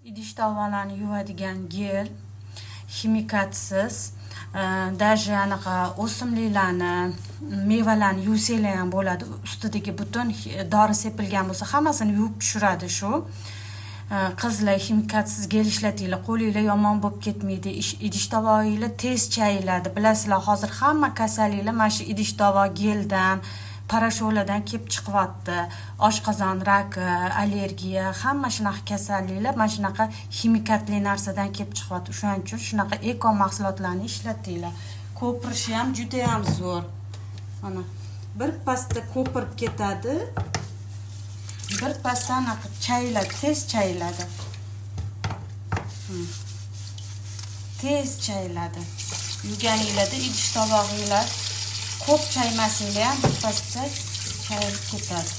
idish tovalarni yuvadigan gel, ximikatsiz, даже anaqa o'simliklarni, mevalarni yuvsanglar ham bo'ladi. Ustidagi butun dori sepilgan bo'lsa, hammasini yuvib tushiradi shu. Qizlar ximikatsiz gel ishlatinglar, qo'linglar yomon bo'lib ketmaydi. Idish tovog'inglar tez chayiladi. Bilasizlar, hozir hamma kasalliklar mana shu idish tovoq geldan, parasholadan kelib chiqyapti. Oshqozon raki, allergiya, hamma shunaqa kasalliklar mana shunaqa ximikatli narsadan kelib chiqyapti. Shuning uchun shunaqa eko mahsulotlarni ishlatinglar. Ko'pirishi ham juda ham zo'r. Mana bir pasda ko'pirib ketadi. Bir pasdan chayiladi, tez chayiladi. Tez chayiladi. Yuganinglarda idish tovog'inglar ko'p chaymasanglar ham bir pasda chayilib ketadi.